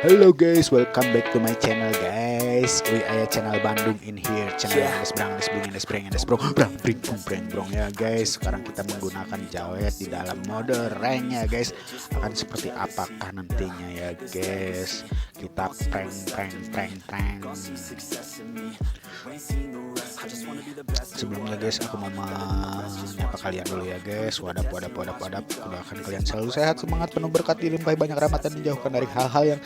Hello guys, welcome back to my channel guys. We are channel Bandung in here. Channel yang brong ya guys. Sekarang kita menggunakan jawet di dalam mode rank ya guys. Akan seperti apakah nantinya ya guys. Kita prank. Sebelumnya guys, aku mau menyapa kalian dulu ya guys. Wadap. Doakan kalian selalu sehat, semangat, penuh berkat, dilimpahi banyak rahmat dan dijauhkan dari hal-hal yang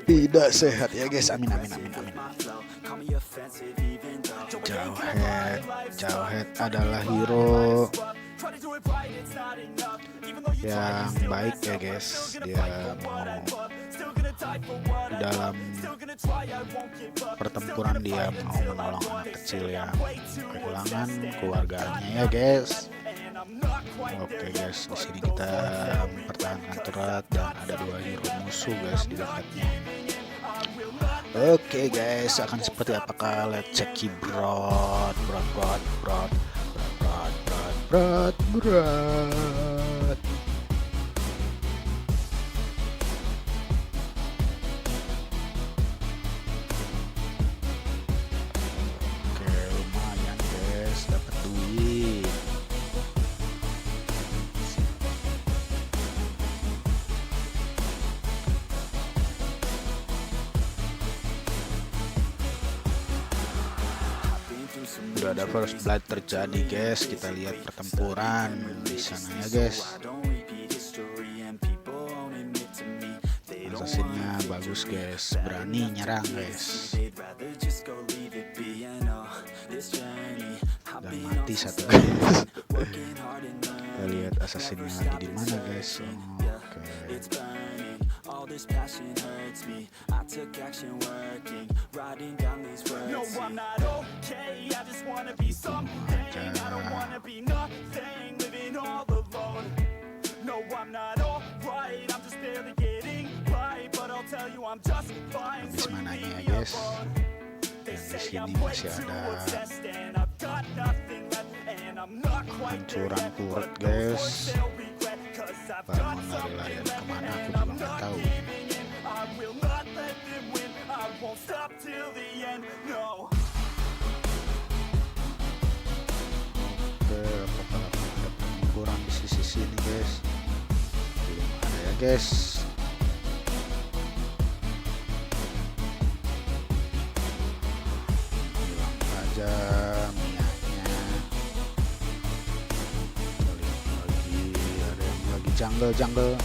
tidak sehat ya guys. Amin. Jawhead adalah hero yang baik ya guys. Dia mau di dalam pertempuran, dia mau menolong anak kecil yang kehilangan keluarganya ya guys. Oke guys, di sini kita mempertahankan turret dan ada 2 hero musuh guys di dekatnya. Oke guys, akan seperti apakah? Let's check brot. Oke, lumayan guys, dapat duit. Udah ada first blood terjadi guys. Kita lihat pertempuran di sana ya guys. Assassinnya bagus guys, berani nyerang guys. Dan mati satu guys. Kita lihat assassinnya lagi di mana guys. Oke. All this passion hurts me. I took action working, writing down these words. No, I'm not okay. I just wanna be something. I don't wanna be nothing, living all alone. No, I'm not alright. I'm just barely getting by, but I'll tell you I'm just fine. So you leave me alone. They say I'm way too obsessed and I've got nothing left, and I'm not quite there yet, but no one will regret. Bangun lari-larian kemana aku juga nggak tahu. Oke, apakah ada pengukuran di sisi sini guys? Belum ada ya guys. Hilang aja jungle.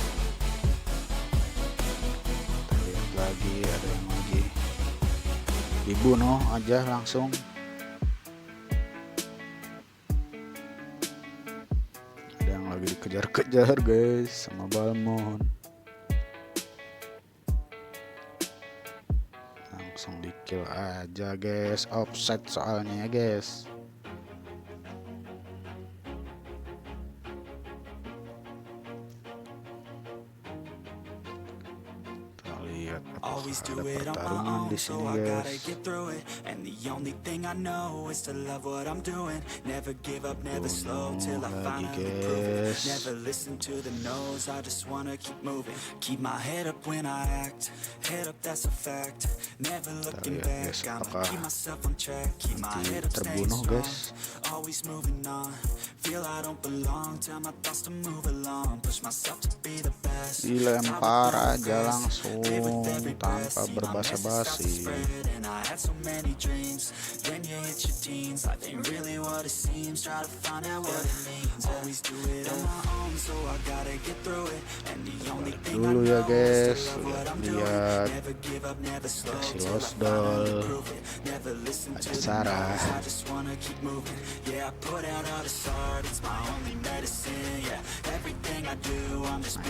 Kita lihat lagi, ada yang lagi dibunuh aja langsung. Ada yang lagi dikejar-kejar guys sama Balmon. Langsung di kill aja guys, offset soalnya ya guys. Always do it on my own, so I gotta get through it. And the only thing I know is to love what I'm doing. Never give up, never slow, till I finally prove it. Never listen to the no's, I just wanna keep moving. Keep my head up when I act, head up, that's a fact. Never looking back, I'ma keep myself on track. Keep my head up, staying strong, always moving on. Feel I don't belong, tell my thoughts to move along. Push myself to be the best. Dilempar aja langsung tanpa berbasa-basi. Dulu ya guys, lihat si Losdol, ada Sare.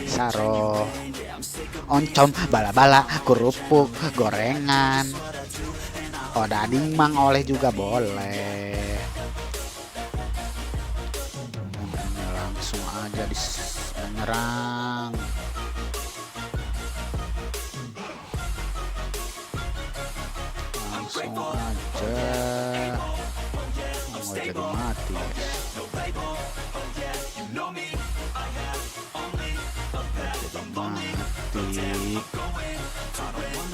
Saro, oncom, bala-bala, kerupuk, gorengan, odading mang oleh juga boleh. Langsung aja menyerang. Langsung aja. Mau jadi mati guys.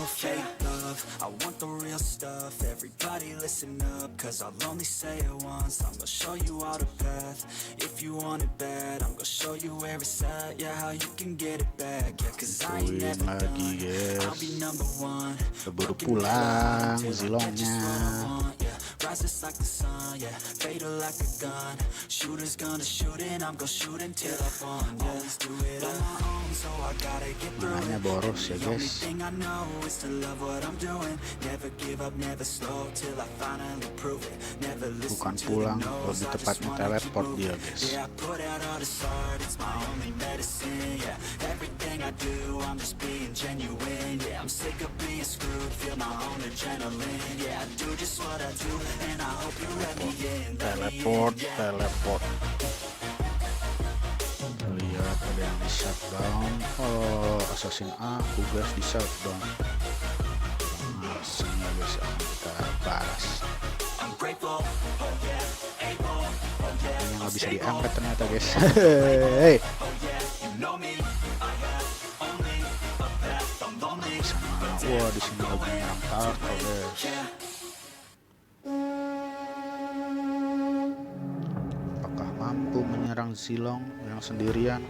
fake love, I want the real stuff. Everybody listen up, cause I'll only say it once. I'm gonna show you all the path. If you want it bad, I'm gonna show you where it's at. Yeah, how you can get it back. Yeah, cause I ain't never done. I'll be number one. Keburu pulang zilongnya. Rises like the sun, yeah, fatal like a gun. Shooters gonna shoot and I'm gonna shoot until I fall. Always do it on my own, so I gotta get through it. Boros ya The only guys. thing I know is to love what I'm doing. Never give up, never slow till I finally prove it. Never listen Bukan to pulang, the no's, lebih I just tepatnya wanna teleport keep dia moving. guys. Yeah, I put out all this art, it's my only medicine. Yeah, everything I do, I'm just being genuine. Yeah, I'm sick of being screwed, feel my own adrenaline. Yeah, I do just what I do, and I hope you let me in. Teleport. Lihat ada yang di shutdown. Oh, assassin aku guys di shutdown. Langsung ya guys, akan kita balas. Ini nggak bisa diangkat ternyata guys. Hei. Wah, di sini lagi nyerang turtle guys. Apakah mampu menyerang Zilong yang sendirian?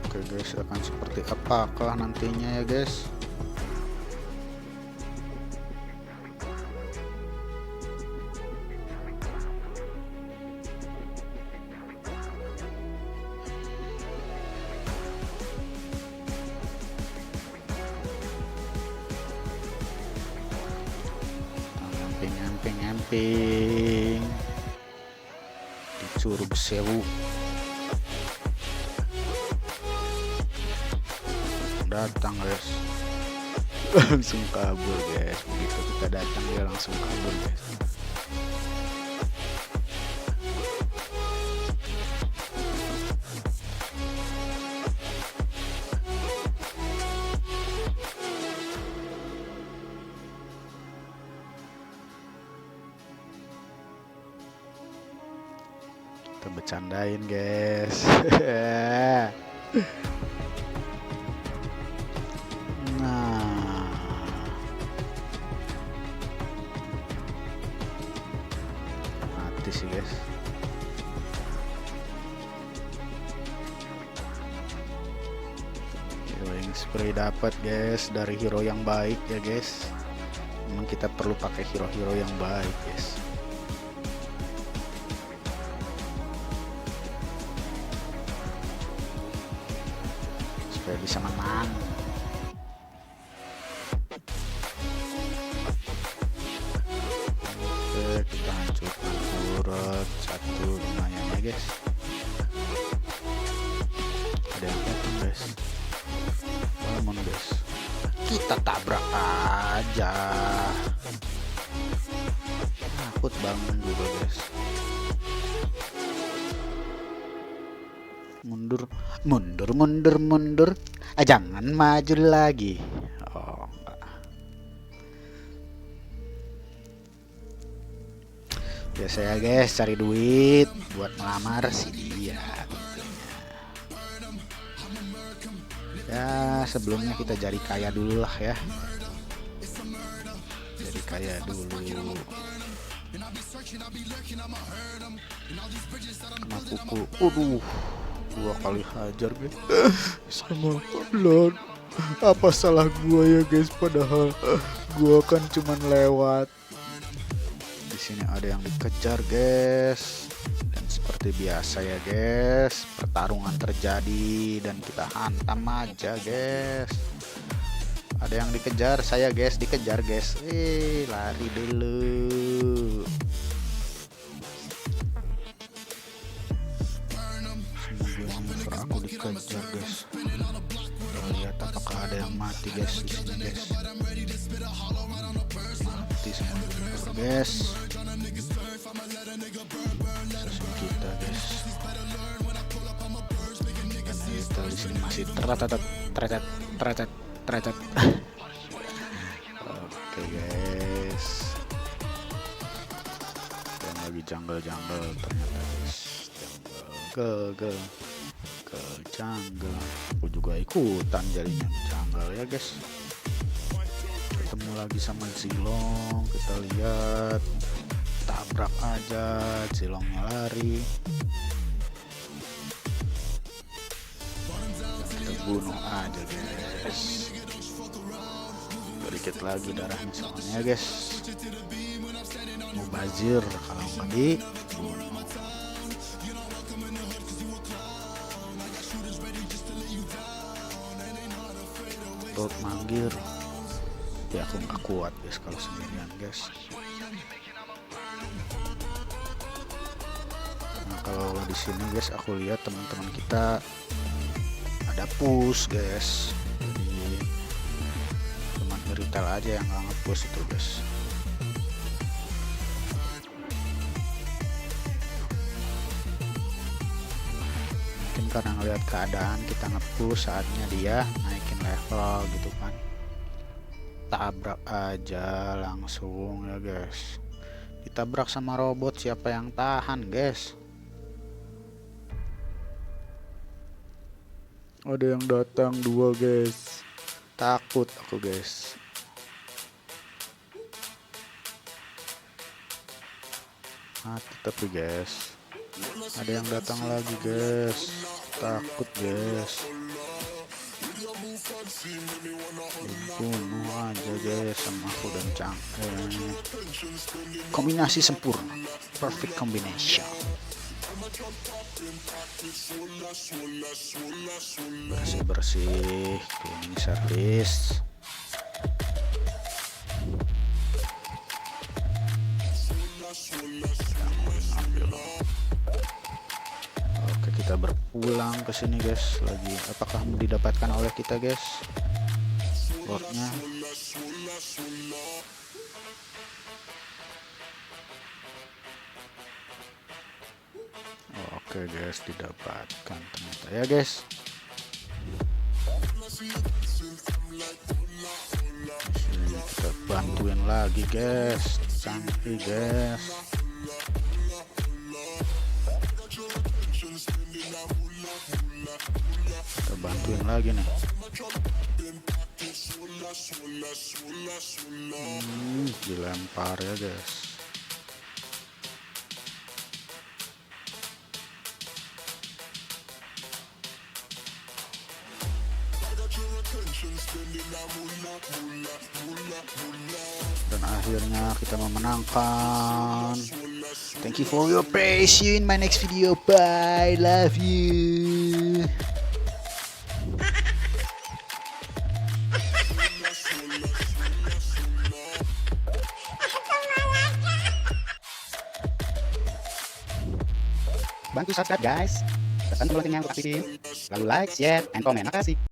Oke guys, akan seperti apakah nantinya ya guys? Ngamping di Curug Sewu. Datang guys, langsung kabur guys. Begitu kita datang dia langsung kabur guys. Kita bercandain guys. Nah, mati sih guys. Healing spray dapat guys dari hero yang baik ya guys. Memang kita perlu pakai hero-hero yang baik guys. Supaya bisa menang. Oke, kita hancurkan turret satu, lumayan ya guys. Ada yang datang guys. Bangun guys. Kita tabrak aja. Takut bangun juga guys. Mundur. Jangan maju lagi. Oh enggak. Biasa ya guys, cari duit buat melamar si dia. Ya sebelumnya kita jadi kaya dulu lah ya. Jadi kaya dulu. Kena kuku. Aduh. 2 kali hajar guys sama Lord. Apa salah gua ya guys, padahal gua kan cuman lewat. Di sini ada yang dikejar guys, dan seperti biasa ya guys, pertarungan terjadi dan kita hantam aja guys. Ada yang dikejar saya guys, dikejar guys. Lari dulu. Aku dikejar guys. Kita lihat apakah ada yang mati guys di sini guys. Mati semua guys. Sesuai kita guys. Dan kita di sini masih tertatat. tretet tretet tretet. Oke guys, yang lagi jungle ternyata guys, jungle ke jungle. Aku juga ikutan jadinya jungle ya guys. Ketemu lagi sama Zilong, kita lihat, tabrak aja, Zilongnya lari, kita bunuh aja guys. Sedikit lagi darahnya soalnya guys, mau bazir kalau nggak dibunuh. Perut manggil, ya aku nggak kuat guys kalau sendirian guys. Nah kalau di sini guys aku lihat teman-teman kita ada push guys, jadi teman retail aja yang nggak nge-push itu guys. Mungkin karena ngelihat keadaan kita nge-push, saatnya dia naikin level gitu kan. Tabrak aja langsung ya guys. Ditabrak sama robot, siapa yang tahan guys? Ada yang datang 2 guys, takut aku guys. Mati tapi guys, ada yang datang lagi guys, takut guys. Bunuh aja guys sama aku dan cangkeh. Kombinasi sempurna, perfect combination. Bersih cleaning service. Oke, kita berpulang ke sini guys lagi. Apakah didapatkan oleh kita guys lordnya? Oke guys, didapatkan ternyata ya guys. Sini kita bantuin lagi guys, cantik guys. Kita bantuin lagi nih. Dilempar ya guys. Dan akhirnya kita memenangkan. Thank you for your praise. See you in my next video. Bye. Love you. Bantu subscribe guys, tekan tombol loncengnya untuk aktifin, lalu like, share, and komen. Makasih.